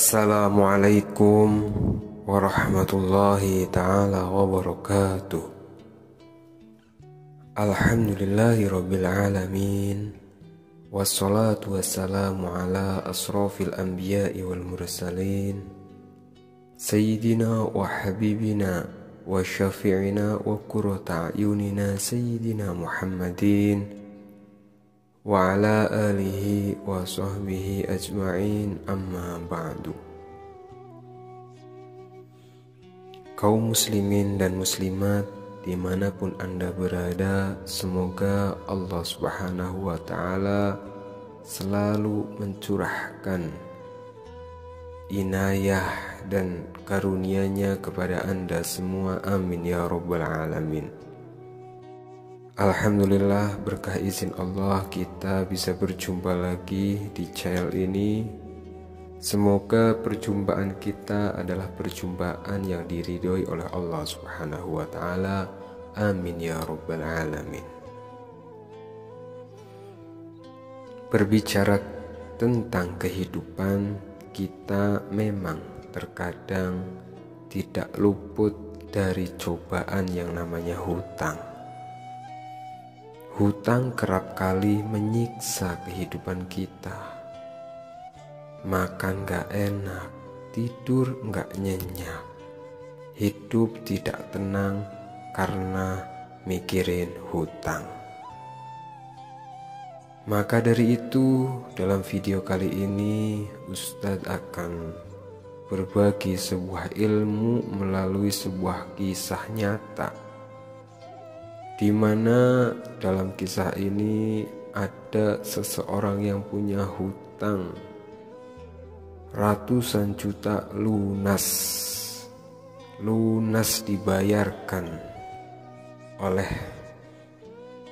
Assalamualaikum warahmatullahi ta'ala wabarakatuh. Alhamdulillahi rabbil alamin. Wassalatu wassalamu ala asrafil anbiya'i wal mursalin, Sayyidina wa habibina wa syafi'ina wa qurrata a'yunina Sayyidina Muhammadin wa ala alihi wa sahbihi ajma'in, amma ba'du. Kaum muslimin dan muslimat dimanapun Anda berada, semoga Allah Subhanahu wa ta'ala selalu mencurahkan inayah dan karunia-Nya kepada Anda semua, amin ya rabbal alamin. Alhamdulillah, berkah izin Allah kita bisa berjumpa lagi di channel ini. Semoga perjumpaan kita adalah perjumpaan yang diridhoi oleh Allah Subhanahu wa ta'ala, amin ya rabbal alamin. Berbicara tentang kehidupan, kita memang terkadang tidak luput dari cobaan yang namanya hutang. Hutang kerap kali menyiksa kehidupan kita. Makan gak enak, tidur gak nyenyak, hidup tidak tenang karena mikirin hutang. Maka dari itu, dalam video kali ini Ustadz akan berbagi sebuah ilmu melalui sebuah kisah nyata, di mana dalam kisah ini ada seseorang yang punya hutang ratusan juta lunas dibayarkan oleh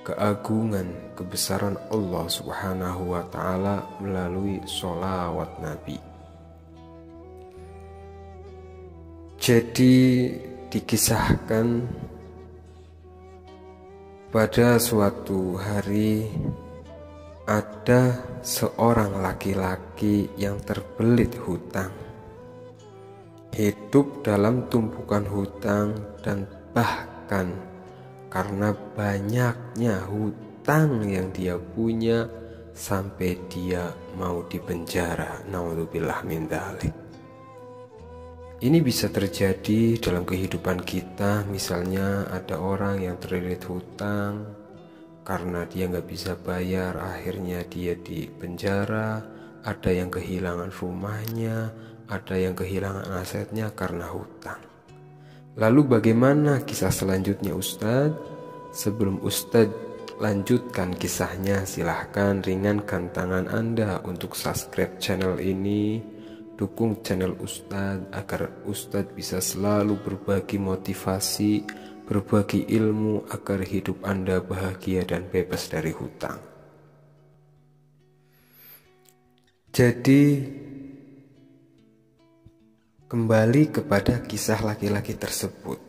keagungan kebesaran Allah Subhanahu wa ta'ala melalui sholawat Nabi. Jadi dikisahkan pada suatu hari ada seorang laki-laki yang terbelit hutang, hidup dalam tumpukan hutang, dan bahkan karena banyaknya hutang yang dia punya sampai dia mau dipenjara. Naudzubillah min dzalik. Ini bisa terjadi dalam kehidupan kita. Misalnya ada orang yang terlilit hutang, karena dia nggak bisa bayar, akhirnya dia di penjara. Ada yang kehilangan rumahnya, ada yang kehilangan asetnya karena hutang. Lalu bagaimana kisah selanjutnya Ustadz? Sebelum Ustadz lanjutkan kisahnya, silahkan ringankan tangan Anda untuk subscribe channel ini. Dukung channel Ustadz agar Ustadz bisa selalu berbagi motivasi, berbagi ilmu agar hidup Anda bahagia dan bebas dari hutang. Jadi kembali kepada kisah laki-laki tersebut.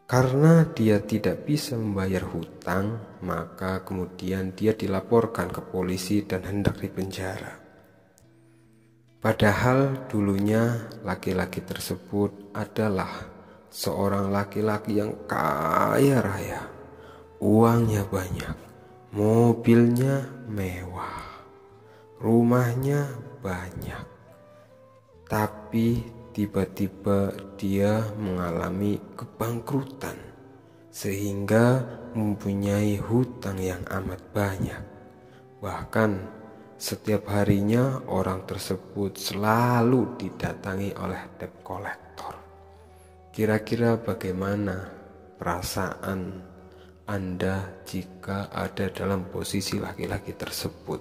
Karena dia tidak bisa membayar hutang, maka kemudian dia dilaporkan ke polisi dan hendak dipenjara. Padahal dulunya laki-laki tersebut adalah seorang laki-laki yang kaya raya, uangnya banyak, mobilnya mewah, rumahnya banyak. Tapi tiba-tiba dia mengalami kebangkrutan sehingga mempunyai hutang yang amat banyak. Bahkan setiap harinya orang tersebut selalu didatangi oleh debt collector. Kira-kira bagaimana perasaan Anda jika ada dalam posisi laki-laki tersebut?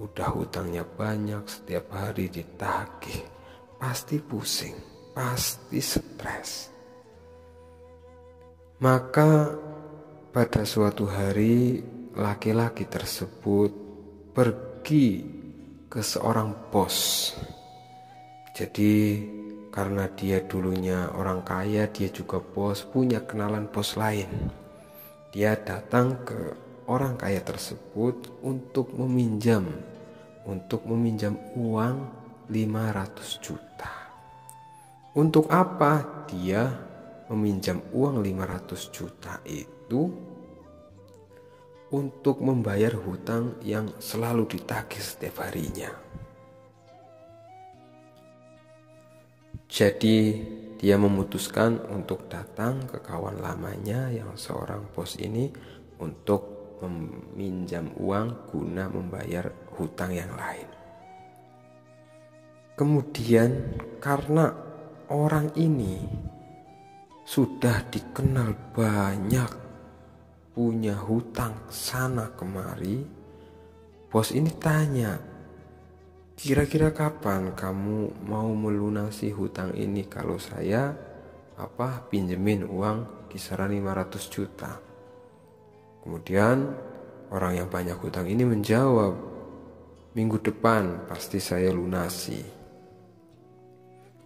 Udah hutangnya banyak, setiap hari ditagih, pasti pusing, pasti stres. Maka pada suatu hari laki-laki tersebut pergi ke seorang bos. Jadi karena dia dulunya orang kaya, dia juga bos, punya kenalan bos lain. Dia datang ke orang kaya tersebut untuk meminjam untuk meminjam uang 500 juta. Untuk apa dia meminjam uang 500 juta itu? Untuk membayar hutang yang selalu ditagih setiap harinya. Jadi dia memutuskan untuk datang ke kawan lamanya yang seorang bos ini untuk meminjam uang guna membayar hutang yang lain. Kemudian karena orang ini sudah dikenal banyak punya hutang sana kemari, bos ini tanya, kira-kira kapan kamu mau melunasi hutang ini kalau saya pinjemin uang kisaran 500 juta. Kemudian orang yang banyak hutang ini menjawab, minggu depan pasti saya lunasi.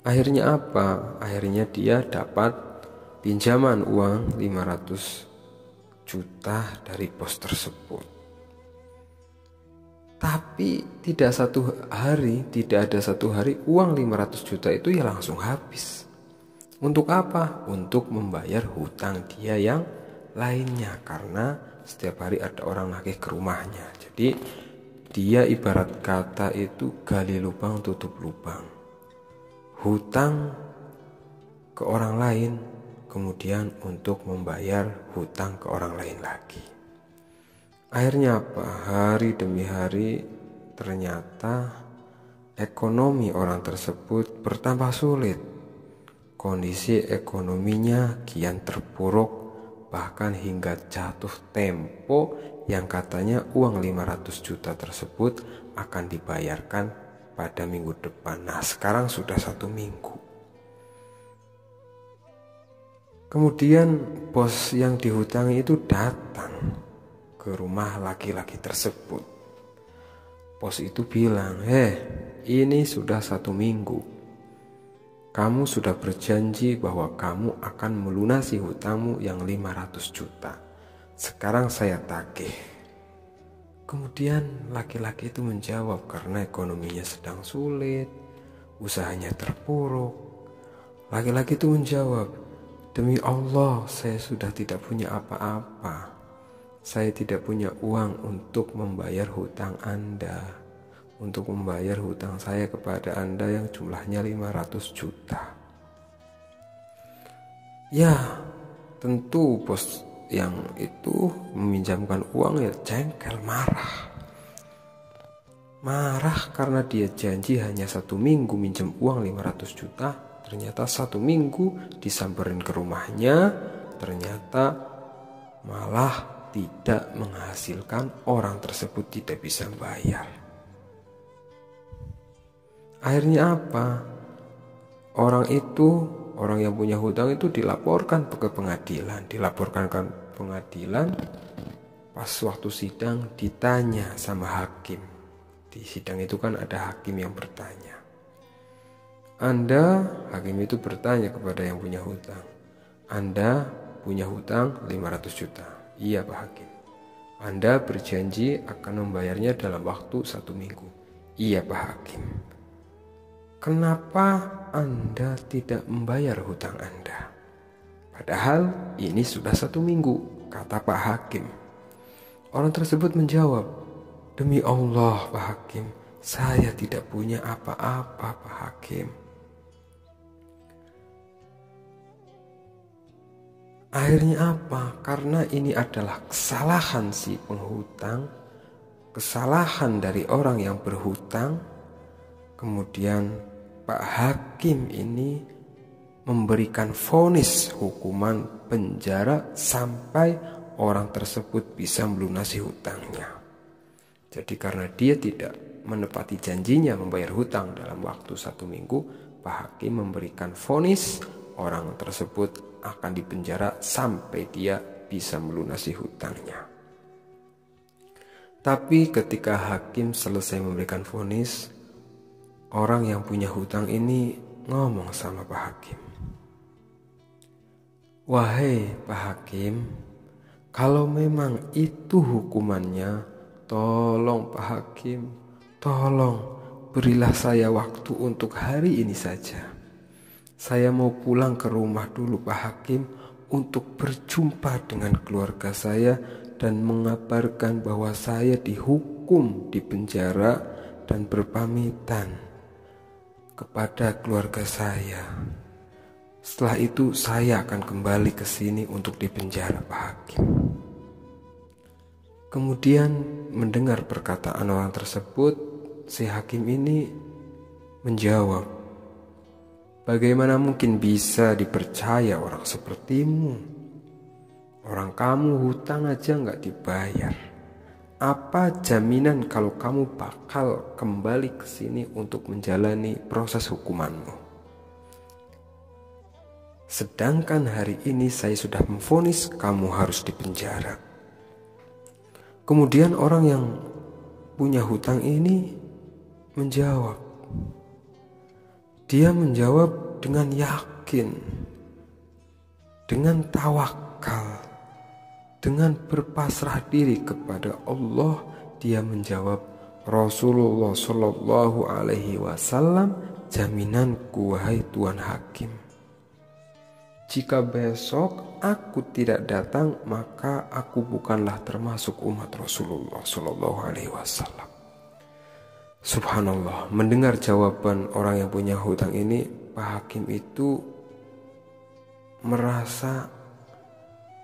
Akhirnya apa? Akhirnya dia dapat pinjaman uang 500 juta dari bos tersebut. Tapi tidak ada satu hari uang 500 juta itu ya langsung habis. Untuk apa? Untuk membayar hutang dia yang lainnya, karena setiap hari ada orang nagih ke rumahnya. Jadi dia ibarat kata itu gali lubang tutup lubang. Hutang ke orang lain, kemudian untuk membayar hutang ke orang lain lagi. Akhirnya apa? Hari demi hari ternyata ekonomi orang tersebut bertambah sulit. Kondisi ekonominya kian terpuruk, bahkan hingga jatuh tempo yang katanya uang 500 juta tersebut akan dibayarkan pada minggu depan. Nah, sekarang sudah 1 minggu. Kemudian bos yang dihutangi itu datang ke rumah laki-laki tersebut. Bos itu bilang, ini sudah 1 minggu. Kamu sudah berjanji bahwa kamu akan melunasi hutangmu yang 500 juta. Sekarang saya tagih. Kemudian laki-laki itu menjawab, karena ekonominya sedang sulit, usahanya terpuruk. Laki-laki itu menjawab, demi Allah, saya sudah tidak punya apa-apa. Saya tidak punya uang untuk membayar hutang Anda, untuk membayar hutang saya kepada Anda yang jumlahnya 500 juta. Ya, tentu bos yang itu meminjamkan uang ya jengkel, marah karena dia janji hanya 1 minggu minjem uang 500 juta. Ternyata 1 minggu disamperin ke rumahnya, ternyata malah tidak menghasilkan, orang tersebut tidak bisa bayar. Akhirnya apa? Orang yang punya hutang itu dilaporkan ke pengadilan. Pas waktu sidang ditanya sama hakim. Di sidang itu kan ada hakim yang bertanya. Hakim itu bertanya kepada yang punya hutang. Anda punya hutang 500 juta. Iya Pak Hakim. Anda berjanji akan membayarnya dalam waktu 1 minggu. Iya Pak Hakim. Kenapa Anda tidak membayar hutang Anda? Padahal ini sudah 1 minggu, kata Pak Hakim. Orang tersebut menjawab, demi Allah Pak Hakim, saya tidak punya apa-apa Pak Hakim. Akhirnya apa? Karena ini adalah kesalahan si penghutang, kesalahan dari orang yang berhutang. Kemudian Pak Hakim ini memberikan vonis hukuman penjara sampai orang tersebut bisa melunasi hutangnya. Jadi karena dia tidak menepati janjinya membayar hutang dalam waktu 1 minggu, Pak Hakim memberikan vonis orang tersebut akan dipenjara sampai dia bisa melunasi hutangnya. Tapi ketika hakim selesai memberikan vonis, orang yang punya hutang ini ngomong sama Pak Hakim. Wahai Pak Hakim, kalau memang itu hukumannya, tolong Pak Hakim, Tolong berilah saya waktu untuk hari ini saja. Saya mau pulang ke rumah dulu Pak Hakim untuk berjumpa dengan keluarga saya dan mengabarkan bahwa saya dihukum di penjara dan berpamitan kepada keluarga saya. Setelah itu saya akan kembali ke sini untuk dipenjara Pak Hakim. Kemudian mendengar perkataan orang tersebut, si hakim ini menjawab, "Bagaimana mungkin bisa dipercaya orang sepertimu? Orang kamu hutang aja gak dibayar. Apa jaminan kalau kamu bakal kembali ke sini untuk menjalani proses hukumanmu? Sedangkan hari ini saya sudah memvonis kamu harus dipenjara." Kemudian orang yang punya hutang ini menjawab. Dia menjawab dengan yakin, dengan tawakal, dengan berpasrah diri kepada Allah. Dia menjawab, "Rasulullah Shallallahu Alaihi Wasallam, jaminanku wahai Tuan Hakim. Jika besok aku tidak datang, maka aku bukanlah termasuk umat Rasulullah Shallallahu Alaihi Wasallam." Subhanallah, mendengar jawaban orang yang punya hutang ini, Pak Hakim itu merasa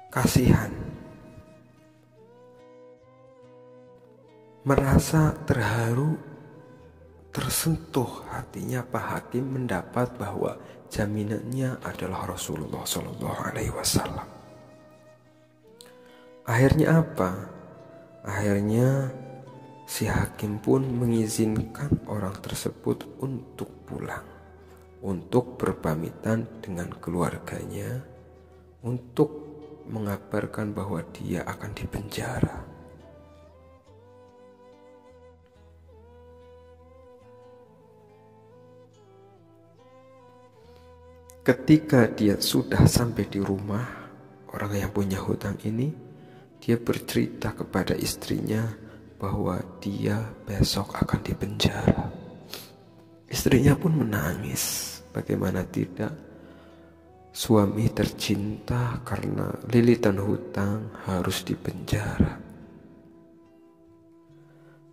kasihan, merasa terharu, tersentuh hatinya. Pak Hakim mendapat bahwa jaminannya adalah Rasulullah Shallallahu Alaihi Wasallam. Akhirnya apa? Akhirnya si hakim pun mengizinkan orang tersebut untuk pulang, untuk berpamitan dengan keluarganya, untuk mengabarkan bahwa dia akan dipenjara. Ketika dia sudah sampai di rumah, orang yang punya hutang ini, dia bercerita kepada istrinya bahwa dia besok akan dipenjara. Istrinya pun menangis. Bagaimana tidak, suami tercinta karena lilitan hutang harus dipenjara.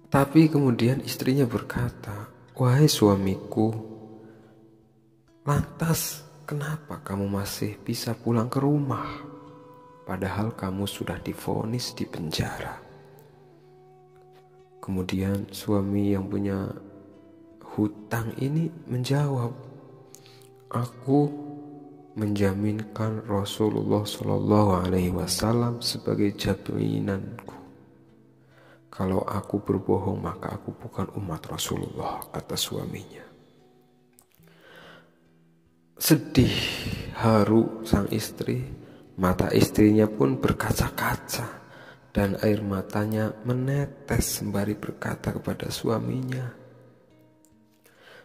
Tapi kemudian istrinya berkata, "Wahai suamiku, lantas kenapa kamu masih bisa pulang ke rumah? Padahal kamu sudah divonis di penjara." Kemudian suami yang punya hutang ini menjawab, "Aku menjaminkan Rasulullah Shallallahu Alaihi Wasallam sebagai jaminanku. Kalau aku berbohong maka aku bukan umat Rasulullah," kata suaminya. Sedih, haru sang istri, mata istrinya pun berkaca-kaca dan air matanya menetes sembari berkata kepada suaminya,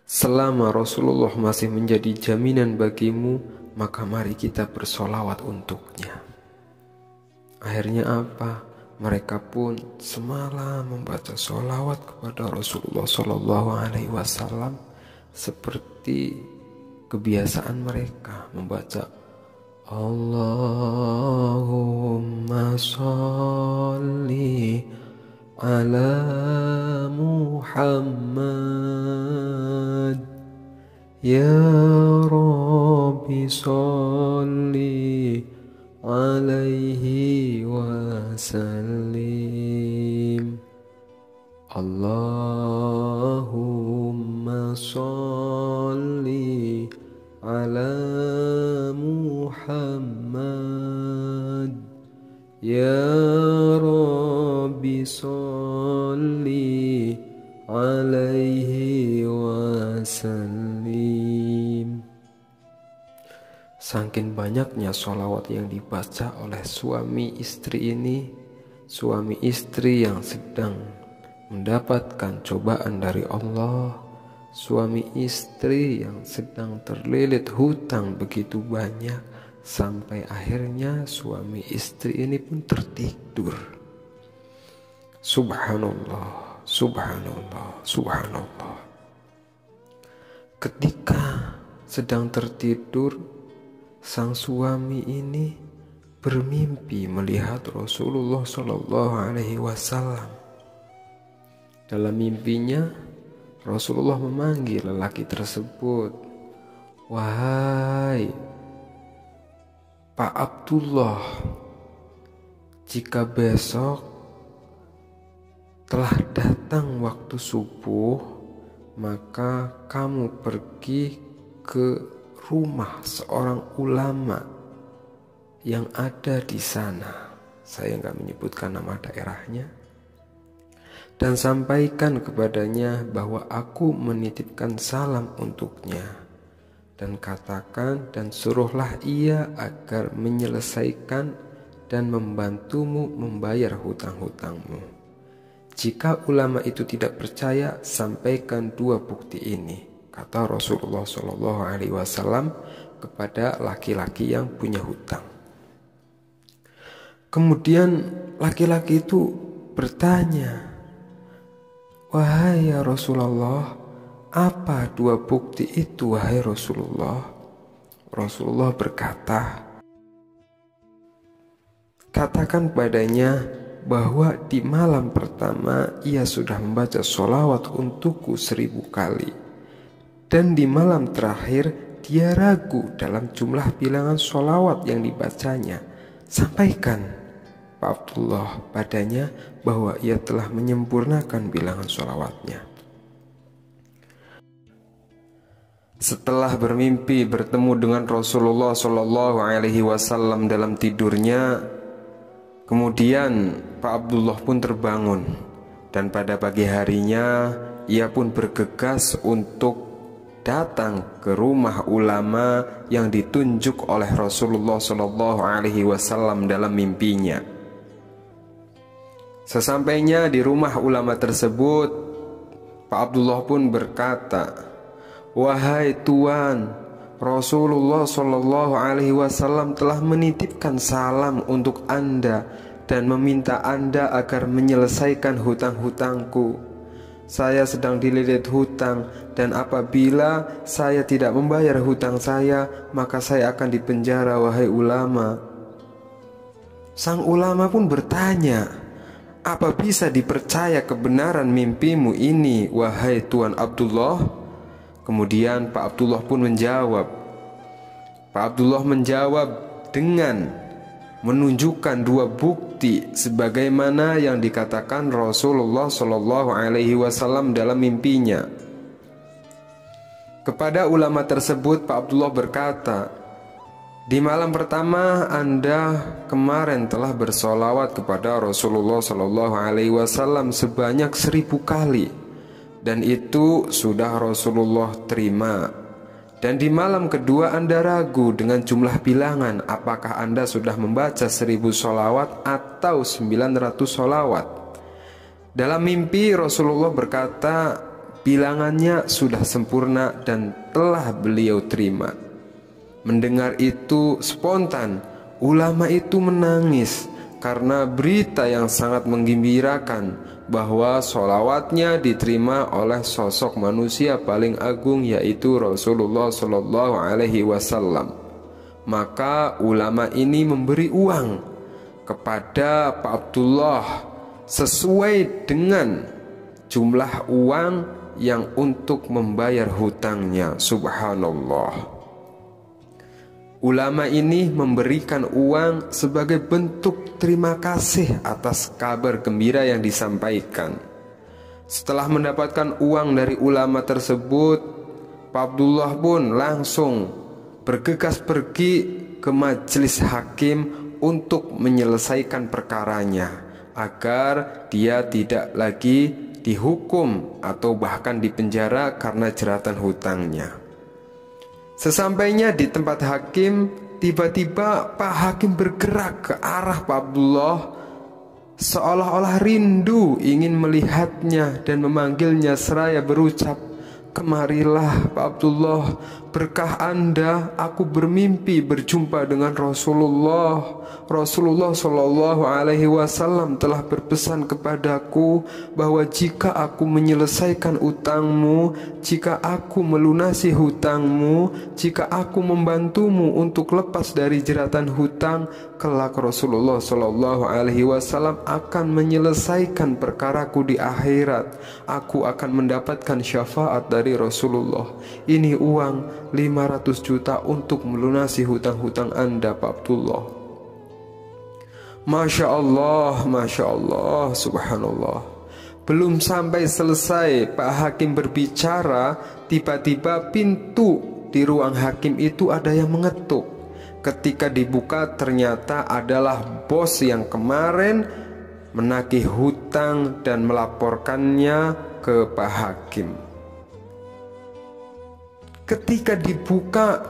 "Selama Rasulullah masih menjadi jaminan bagimu, maka mari kita bersolawat untuknya." Akhirnya apa? Mereka pun semalam membaca solawat kepada Rasulullah Shallallahu Alaihi Wasallam seperti kebiasaan mereka membaca Allahumma sholli ala Muhammad ya Rabbi sholli alaihi wasallim. Allahumma sholli ala Muhammad ya Rabbi sholli alaihi wasallim. Saking banyaknya sholawat yang dibaca oleh suami istri ini, suami istri yang sedang mendapatkan cobaan dari Allah, suami istri yang sedang terlilit hutang begitu banyak, sampai akhirnya suami istri ini pun tertidur. Subhanallah, Subhanallah, subhanallah. Ketika sedang tertidur, sang suami ini bermimpi melihat Rasulullah Shallallahu Alaihi Wasallam. Dalam mimpinya, Rasulullah memanggil lelaki tersebut, "Wahai Pak Abdullah, jika besok telah datang waktu subuh, maka kamu pergi ke rumah seorang ulama yang ada di sana." Saya nggak menyebutkan nama daerahnya. "Dan sampaikan kepadanya bahwa aku menitipkan salam untuknya. Dan katakan dan suruhlah ia agar menyelesaikan dan membantumu membayar hutang-hutangmu. Jika ulama itu tidak percaya, sampaikan 2 bukti ini," kata Rasulullah Shallallahu Alaihi Wasallam kepada laki-laki yang punya hutang. Kemudian laki-laki itu bertanya, "Wahai ya Rasulullah, apa 2 bukti itu wahai Rasulullah?" Rasulullah berkata, "Katakan padanya bahwa di malam pertama ia sudah membaca sholawat untukku 1000 kali. Dan di malam terakhir dia ragu dalam jumlah bilangan sholawat yang dibacanya. Sampaikan Pak Abdullah padanya bahwa ia telah menyempurnakan bilangan sholawatnya." Setelah bermimpi bertemu dengan Rasulullah Shallallahu Alaihi Wasallam dalam tidurnya, kemudian Pak Abdullah pun terbangun, dan pada pagi harinya ia pun bergegas untuk datang ke rumah ulama yang ditunjuk oleh Rasulullah Shallallahu Alaihi Wasallam dalam mimpinya. Sesampainya di rumah ulama tersebut, Pak Abdullah pun berkata, "Wahai Tuan, Rasulullah Shallallahu Alaihi Wasallam telah menitipkan salam untuk Anda dan meminta Anda agar menyelesaikan hutang-hutangku. Saya sedang dililit hutang, dan apabila saya tidak membayar hutang saya, maka saya akan dipenjara wahai ulama." Sang ulama pun bertanya, "Apa bisa dipercaya kebenaran mimpimu ini wahai Tuan Abdullah?" Kemudian Pak Abdullah pun menjawab. Pak Abdullah menjawab dengan menunjukkan 2 bukti sebagaimana yang dikatakan Rasulullah Shallallahu Alaihi Wasallam dalam mimpinya. Kepada ulama tersebut Pak Abdullah berkata, "Di malam pertama Anda kemarin telah bersolawat kepada Rasulullah Shallallahu Alaihi Wasallam sebanyak 1000 kali, dan itu sudah Rasulullah terima. Dan di malam kedua Anda ragu dengan jumlah bilangan, apakah Anda sudah membaca 1000 sholawat atau 900 sholawat. Dalam mimpi Rasulullah berkata bilangannya sudah sempurna dan telah beliau terima." Mendengar itu spontan ulama itu menangis karena berita yang sangat menggembirakan bahwa sholawatnya diterima oleh sosok manusia paling agung, yaitu Rasulullah Shallallahu Alaihi Wasallam. Maka ulama ini memberi uang kepada Pak Abdullah sesuai dengan jumlah uang yang untuk membayar hutangnya. Subhanallah. Ulama ini memberikan uang sebagai bentuk terima kasih atas kabar gembira yang disampaikan. Setelah mendapatkan uang dari ulama tersebut, Pak Abdullah pun langsung bergegas pergi ke majelis hakim untuk menyelesaikan perkaranya, agar dia tidak lagi dihukum atau bahkan dipenjara karena jeratan hutangnya. Sesampainya di tempat hakim, tiba-tiba Pak Hakim bergerak ke arah Pak Abdullah, seolah-olah rindu ingin melihatnya dan memanggilnya seraya berucap, Kemarilah Pak Abdullah, berkah Anda aku bermimpi berjumpa dengan Rasulullah. Rasulullah Shallallahu Alaihi Wasallam telah berpesan kepadaku bahwa jika aku menyelesaikan utangmu, jika aku melunasi hutangmu, jika aku membantumu untuk lepas dari jeratan hutang, kelak Rasulullah Shallallahu Alaihi Wasallam akan menyelesaikan perkaraku di akhirat. Aku akan mendapatkan syafaat dari Rasulullah. Ini uang 500 juta untuk melunasi hutang-hutang Anda Pak Abdullah. Masya Allah, subhanallah. Belum sampai selesai Pak Hakim berbicara, tiba-tiba pintu di ruang hakim itu ada yang mengetuk. Ketika dibuka ternyata adalah bos yang kemarin menagih hutang dan melaporkannya ke Pak Hakim. Ketika dibuka,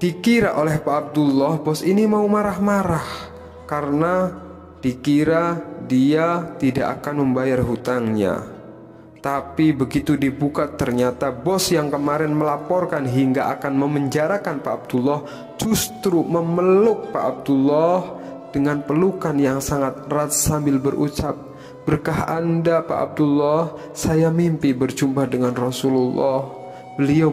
dikira oleh Pak Abdullah bos ini mau marah-marah karena dikira dia tidak akan membayar hutangnya. Tapi begitu dibuka ternyata bos yang kemarin melaporkan hingga akan memenjarakan Pak Abdullah justru memeluk Pak Abdullah dengan pelukan yang sangat erat sambil berucap, "Berkah Anda Pak Abdullah, saya mimpi berjumpa dengan Rasulullah. Beliau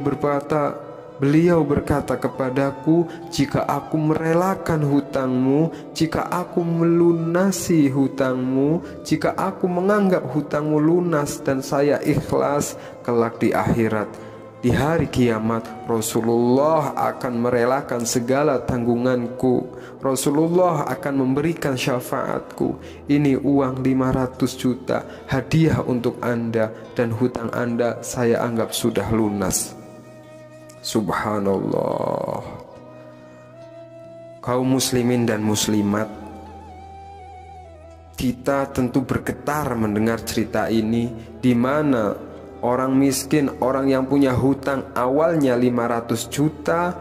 berkata kepadaku, jika aku merelakan hutangmu, jika aku melunasi hutangmu, jika aku menganggap hutangmu lunas dan saya ikhlas, kelak di akhirat, di hari kiamat, Rasulullah akan merelakan segala tanggunganku. Rasulullah akan memberikan syafaatku. Ini uang 500 juta hadiah untuk Anda, dan hutang Anda saya anggap sudah lunas." Subhanallah. Kaum muslimin dan muslimat, kita tentu bergetar mendengar cerita ini, di mana orang miskin, orang yang punya hutang awalnya 500 juta,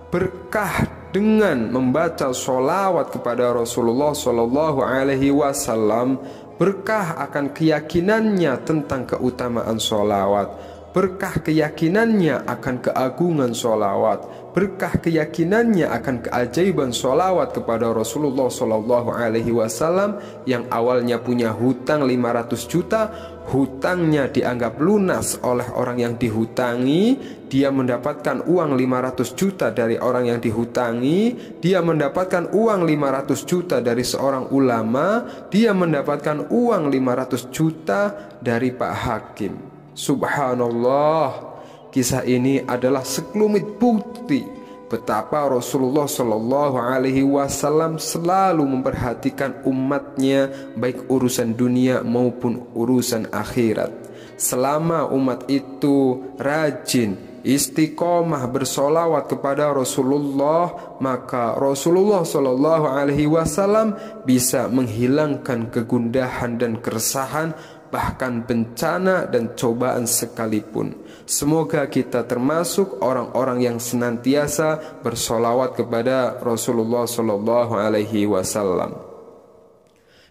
berkah dengan membaca sholawat kepada Rasulullah Shallallahu Alaihi Wasallam, berkah akan keyakinannya tentang keutamaan sholawat, berkah keyakinannya akan keagungan sholawat, berkah keyakinannya akan keajaiban sholawat kepada Rasulullah Shallallahu Alaihi Wasallam yang awalnya punya hutang 500 juta, hutangnya dianggap lunas oleh orang yang dihutangi, dia mendapatkan uang 500 juta dari orang yang dihutangi, dia mendapatkan uang 500 juta dari seorang ulama, dia mendapatkan uang 500 juta dari Pak Hakim. Subhanallah, kisah ini adalah sekelumit bukti betapa Rasulullah Shallallahu Alaihi Wasallam selalu memperhatikan umatnya, baik urusan dunia maupun urusan akhirat. Selama umat itu rajin istiqomah bersolawat kepada Rasulullah, maka Rasulullah Shallallahu Alaihi Wasallam bisa menghilangkan kegundahan dan keresahan, bahkan bencana dan cobaan sekalipun. Semoga kita termasuk orang-orang yang senantiasa bersolawat kepada Rasulullah Shallallahu Alaihi Wasallam.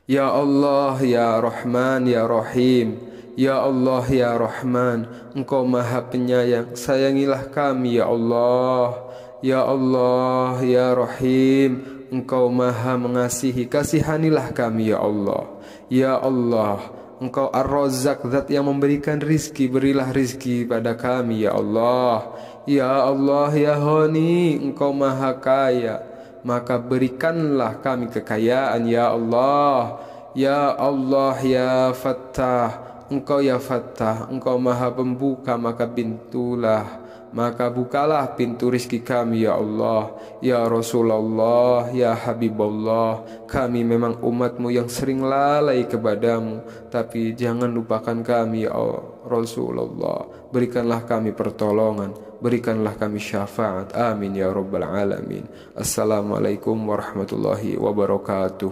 Ya Allah, Ya Rahman, Ya Rahim. Ya Allah, Ya Rahman, Engkau Maha Penyayang, sayangilah kami ya Allah. Ya Allah, Ya Rahim, Engkau Maha Mengasihi, kasihanilah kami ya Allah. Ya Allah, Engkau Ar-Razzaq, zat yang memberikan rizki, berilah rizki pada kami ya Allah. Ya Allah, Ya Ghani, Engkau Maha Kaya, maka berikanlah kami kekayaan ya Allah. Ya Allah, Ya Fattah, Engkau Ya Fattah, Engkau Maha Pembuka, maka bukalah pintu rizki kami ya Allah. Ya Rasulullah, Ya Habibullah, kami memang umatmu yang sering lalai kepadamu, tapi jangan lupakan kami ya Rasulullah. Berikanlah kami pertolongan, berikanlah kami syafaat. Amin ya Rabbal Alamin. Assalamualaikum warahmatullahi wabarakatuh.